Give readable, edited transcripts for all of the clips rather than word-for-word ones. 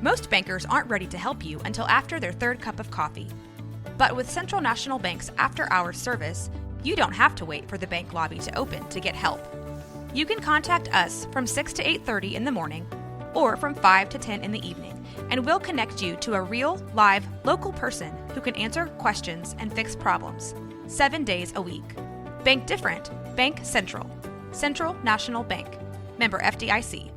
Most bankers aren't ready to help you until after their third cup of coffee. But with Central National Bank's after-hours service, you don't have to wait for the bank lobby to open to get help. You can contact us from 6 to 8:30 in the morning or from 5 to 10 in the evening, and we'll connect you to a real, live, local person who can answer questions and fix problems 7 days a week. Bank different. Bank Central. Central National Bank. Member FDIC.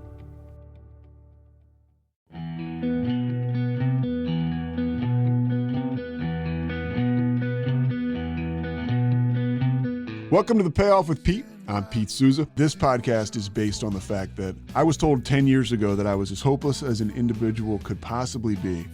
Welcome to the Payoff with Pete. I'm Pete Souza. This podcast is based on the fact that I was told 10 years ago that I was as hopeless as an individual could possibly be,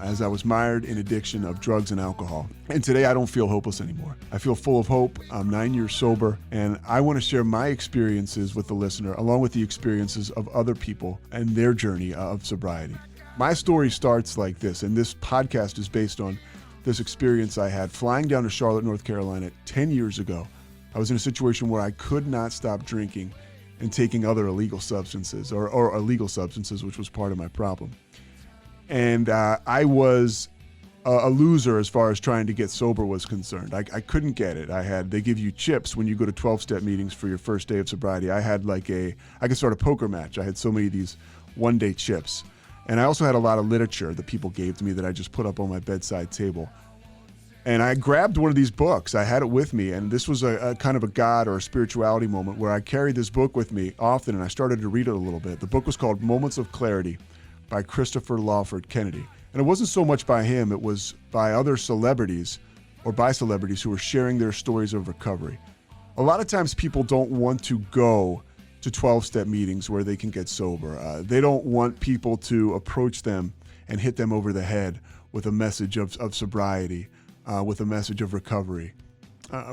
as I was mired in addiction of drugs and alcohol. And today I don't feel hopeless anymore. I feel full of hope. I'm 9 years sober, and I want to share my experiences with the listener, along with the experiences of other people and their journey of sobriety. My story starts like this, and this podcast is based on this experience I had flying down to Charlotte, North Carolina 10 years ago. I was in a situation where I could not stop drinking and taking other illegal substances, or illegal substances, which was part of my problem. And I was a loser as far as trying to get sober was concerned. I couldn't get it. They give you chips when you go to 12-step meetings for your first day of sobriety. I could start a poker match. I had so many of these one-day chips. And I also had a lot of literature that people gave to me that I just put up on my bedside table. And I grabbed one of these books. I had it with me, and this was a kind of a God or a spirituality moment where I carried this book with me often, and I started to read it a little bit. The book was called Moments of Clarity by Christopher Lawford Kennedy. And it wasn't so much by him, it was by other celebrities, or by celebrities who were sharing their stories of recovery. A lot of times people don't want to go to 12-step meetings where they can get sober. They don't want people to approach them and hit them over the head with a message of sobriety. With a message of recovery.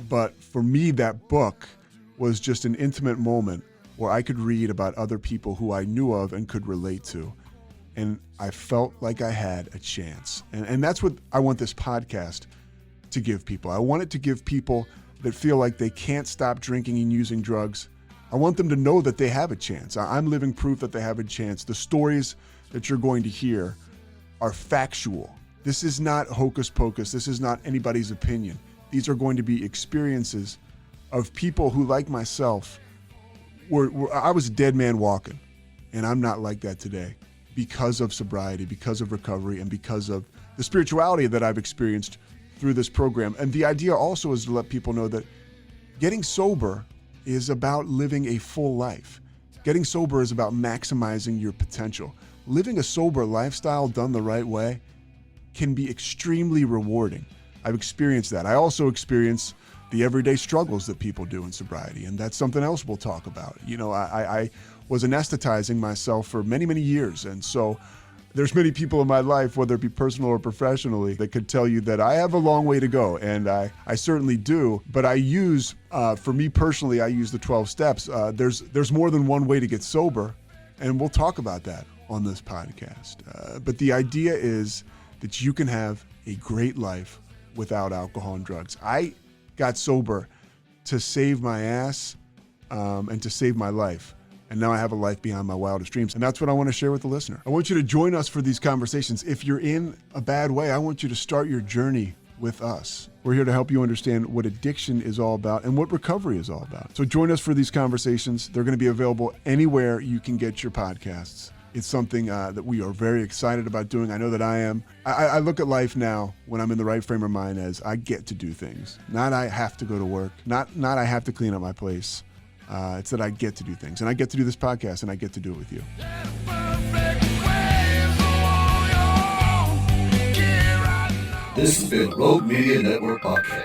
But for me, that book was just an intimate moment where I could read about other people who I knew of and could relate to. And I felt like I had a chance. And that's what I want this podcast to give people. I want it to give people that feel like they can't stop drinking and using drugs. I want them to know that they have a chance. I'm living proof that they have a chance. The stories that you're going to hear are factual. This is not hocus pocus. This is not anybody's opinion. These are going to be experiences of people who, like myself, I was a dead man walking, and I'm not like that today because of sobriety, because of recovery, and because of the spirituality that I've experienced through this program. And the idea also is to let people know that getting sober is about living a full life. Getting sober is about maximizing your potential. Living a sober lifestyle done the right way can be extremely rewarding. I've experienced that. I also experience the everyday struggles that people do in sobriety, and that's something else we'll talk about. You know, I was anesthetizing myself for many, many years, and so there's many people in my life, whether it be personal or professionally, that could tell you that I have a long way to go, and I certainly do, but I use, for me personally, I use the 12 steps. There's more than one way to get sober, and we'll talk about that on this podcast. But the idea is that you can have a great life without alcohol and drugs. I got sober to save my ass and to save my life. And now I have a life beyond my wildest dreams. And that's what I want to share with the listener. I want you to join us for these conversations. If you're in a bad way, I want you to start your journey with us. We're here to help you understand what addiction is all about and what recovery is all about. So join us for these conversations. They're going to be available anywhere you can get your podcasts. It's something that we are very excited about doing. I know that I am. I look at life now when I'm in the right frame of mind as I get to do things. Not I have to go to work. Not I have to clean up my place. It's that I get to do things. And I get to do this podcast, and I get to do it with you. This has been Rogue Media Network Podcast.